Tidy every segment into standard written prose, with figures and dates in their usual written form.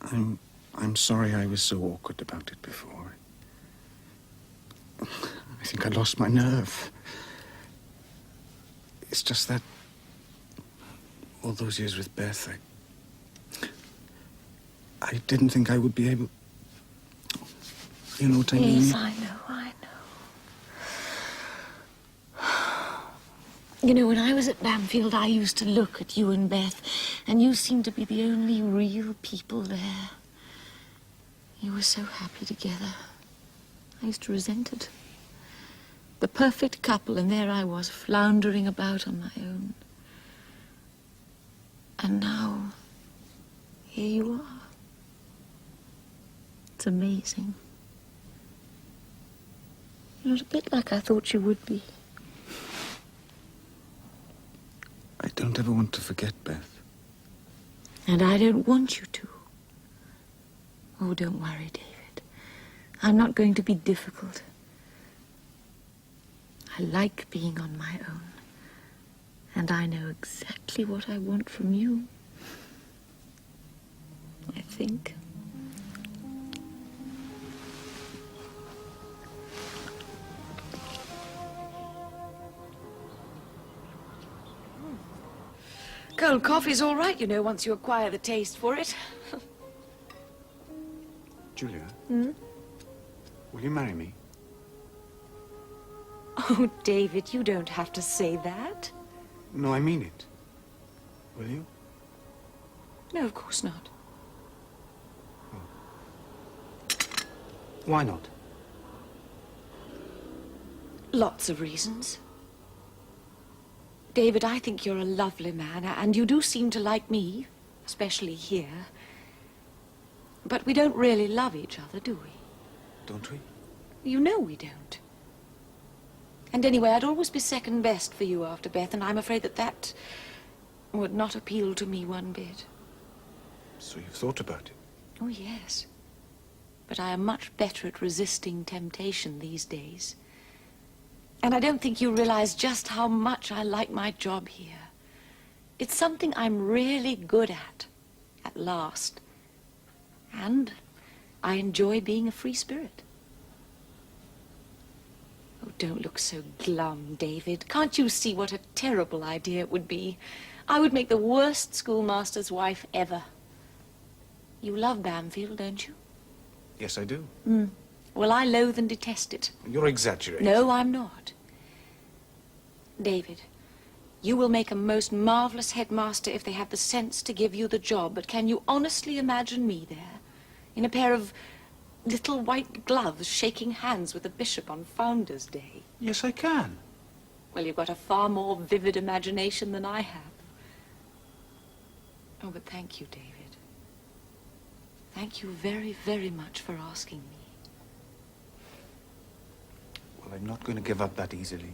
I'm sorry I was so awkward about it before. I think I lost my nerve. It's just that all those years with Beth, I didn't think I would be able... You know what I mean? Yes, I know. You know, when I was at Bamfield, I used to look at you and Beth, and you seemed to be the only real people there. You were so happy together. I used to resent it. The perfect couple, and there I was, floundering about on my own. And now, here you are. It's amazing. You're not a bit like I thought you would be. I don't ever want to forget Beth. And I don't want you to. Oh, don't worry, David. I'm not going to be difficult. I like being on my own. And I know exactly what I want from you. I think. Cold coffee's all right, you know, once you acquire the taste for it. Julia? Hmm? Will you marry me? Oh, David, you don't have to say that. No, I mean it. Will you? No, of course not. Oh. Why not? Lots of reasons. David, I think you're a lovely man, and you do seem to like me, especially here. But we don't really love each other, do we? Don't we? You know we don't. And anyway, I'd always be second best for you after Beth, and I'm afraid that would not appeal to me one bit. So you've thought about it? Oh, yes. But I am much better at resisting temptation these days. And I don't think you realize just how much I like my job here. It's something I'm really good at last. And I enjoy being a free spirit. Oh, don't look so glum, David. Can't you see what a terrible idea it would be? I would make the worst schoolmaster's wife ever. You love Bamfield, don't you? Yes, I do. Well, I loathe and detest it. You're exaggerating. No, I'm not. David, you will make a most marvelous headmaster if they have the sense to give you the job, but can you honestly imagine me there, in a pair of little white gloves, shaking hands with the bishop on Founder's Day? Yes, I can. Well, you've got a far more vivid imagination than I have. Oh, but thank you, David. Thank you very, very much for asking me. Well, I'm not going to give up that easily.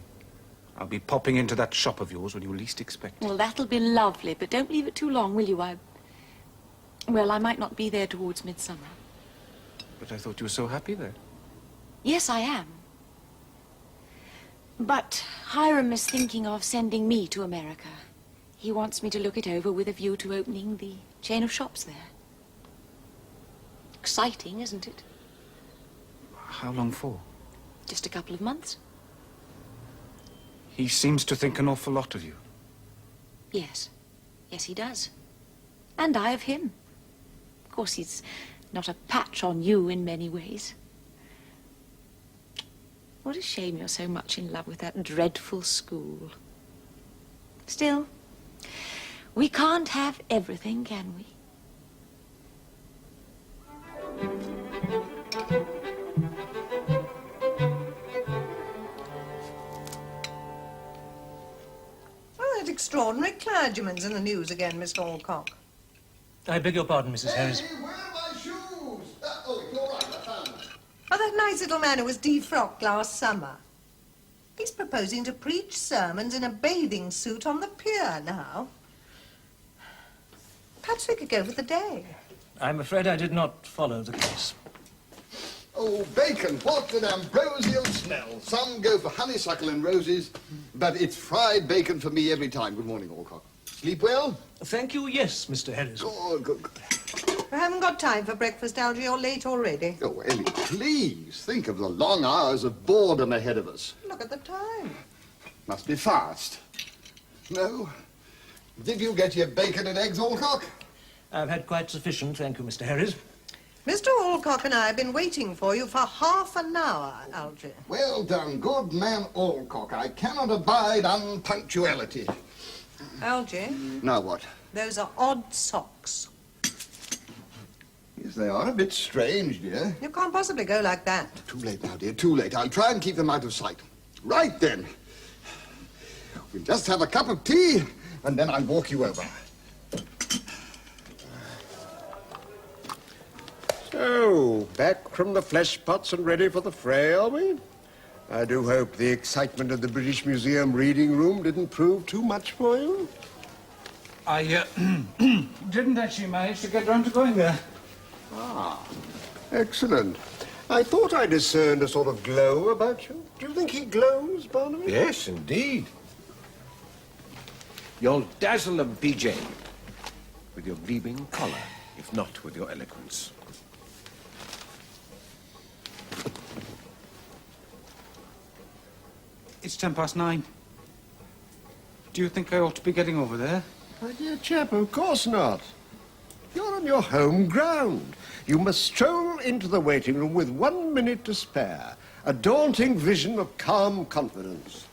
I'll be popping into that shop of yours when you least expect it. Well, that'll be lovely, but don't leave it too long, will you? Well, I might not be there towards midsummer. But I thought you were so happy there. Yes, I am. But Hiram is thinking of sending me to America. He wants me to look it over with a view to opening the chain of shops there. Exciting, isn't it? How long for? Just a couple of months. He seems to think an awful lot of you. Yes. Yes, he does. And I of him. Of course, he's not a patch on you in many ways. What a shame you're so much in love with that dreadful school. Still, we can't have everything, can we? Extraordinary clergyman's in the news again, Mr. Alcock. I beg your pardon, Mrs. Harris. Hey, where are my shoes? Oh, it's all right, I found them. Oh, that nice little man who was defrocked last summer. He's proposing to preach sermons in a bathing suit on the pier now. Perhaps we could go for the day. I'm afraid I did not follow the case. Oh, bacon, what an ambrosial smell. Some go for honeysuckle and roses, but it's fried bacon for me every time. Good morning, Alcock. Sleep well? Thank you, yes, Mr. Harris. Good, good, good. We haven't got got time for breakfast, Algy? You're late already. Oh, Ellie, please. Think of the long hours of boredom ahead of us. Look at the time. Must be fast. No? Did you get your bacon and eggs, Alcock? I've had quite sufficient, thank you, Mr. Harris. Mr. Alcock and I have been waiting for you for half an hour, Algy. Well done, good man Alcock. I cannot abide unpunctuality. Algy, Now what? those are odd socks. Yes, they are a bit strange, dear. You can't possibly go like that. Too late now, dear, too late. I'll try and keep them out of sight. Right then. We'll just have a cup of tea, and then I'll walk you over. So, back from the flesh pots and ready for the fray, are we? I do hope the excitement of the British Museum reading room didn't prove too much for you. I didn't actually manage to get round to going there. Excellent. I thought I discerned a sort of glow about you. Do you think he glows, Barnaby? Yes, indeed. You'll dazzle a BJ with your gleaming collar, if not with your eloquence. It's 9:10. Do you think I ought to be getting over there? My dear chap, of course not. You're on your home ground. You must stroll into the waiting room with 1 minute to spare. A daunting vision of calm confidence.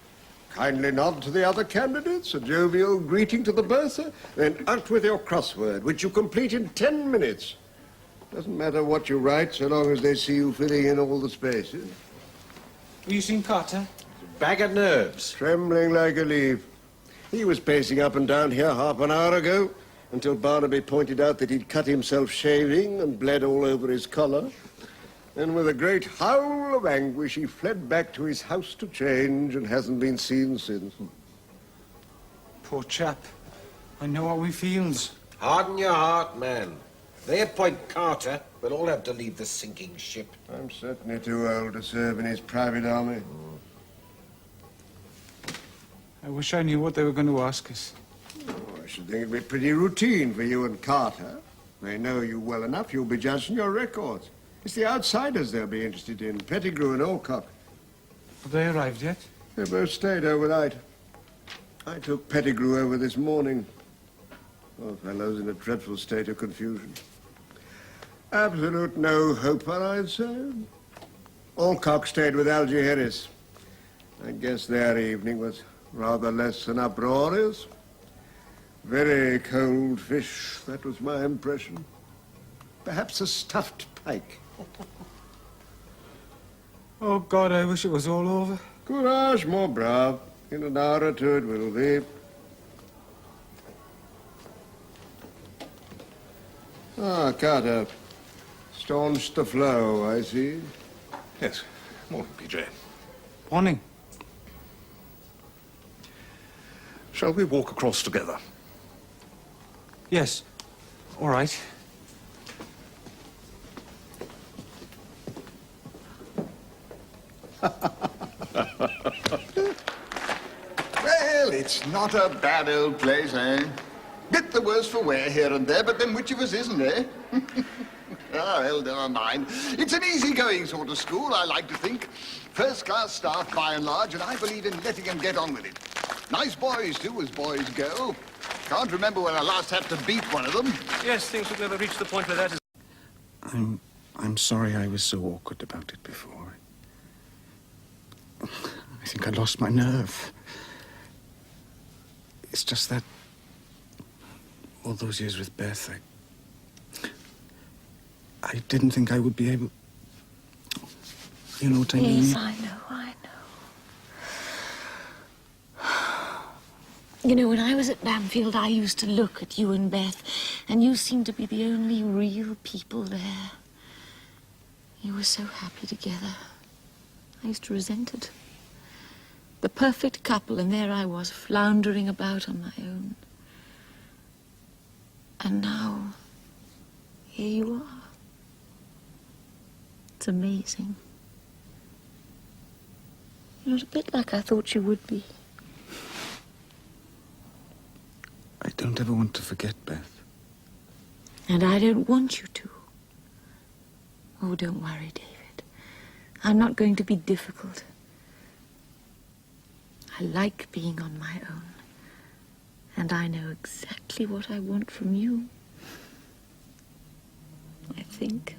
Kindly nod to the other candidates, a jovial greeting to the bursar, then out with your crossword, which you complete in 10 minutes. Doesn't matter what you write, so long as they see you filling in all the spaces. Have you seen Carter? Bag of nerves. Trembling like a leaf. He was pacing up and down here half an hour ago, until Barnaby pointed out that he'd cut himself shaving and bled all over his collar. Then with a great howl of anguish, he fled back to his house to change and hasn't been seen since. Poor chap. I know how he feels. Harden your heart, man. They appoint Carter. We'll all have to leave the sinking ship. I'm certainly too old to serve in his private army. I wish I knew what they were going to ask us. Oh, I should think it'd be pretty routine for you and Carter. They know you well enough, you'll be judged on your records. It's the outsiders they'll be interested in, Pettigrew and Alcock. Have they arrived yet? They both stayed overnight. I took Pettigrew over this morning. Poor fellow's in a dreadful state of confusion. Absolute no-hoper, I'd say. Alcock stayed with Algy Harris. I guess their evening was rather less than uproarious. Very cold fish, that was my impression. Perhaps a stuffed pike. Oh, God, I wish it was all over. Courage, mon brave. In an hour or two it will be. Ah, Carter. Staunched the flow, I see. Yes. Morning, PJ. Morning. Shall we walk across together? Yes. All right. Well, it's not a bad old place, eh? Bit the worse for wear here and there, but then which of us isn't, eh? Ah, well, never mind. It's an easy-going sort of school, I like to think. First-class staff, by and large, and I believe in letting them get on with it. Nice boys, too, as boys go. Can't remember when I last had to beat one of them. Yes, things have never reached the point where that is... I'm sorry I was so awkward about it before. I think I lost my nerve. It's just that all those years with Beth, I didn't think I would be able... You know what I mean? Yes, I know, I know. You know, when I was at Bamfield, I used to look at you and Beth, and you seemed to be the only real people there. You were so happy together. I used to resent it. The perfect couple, and there I was, floundering about on my own. And now, here you are. It's amazing. You're not a bit like I thought you would be. I don't ever want to forget, Beth. And I don't want you to. Oh, don't worry, David. I'm not going to be difficult. I like being on my own. And I know exactly what I want from you. I think.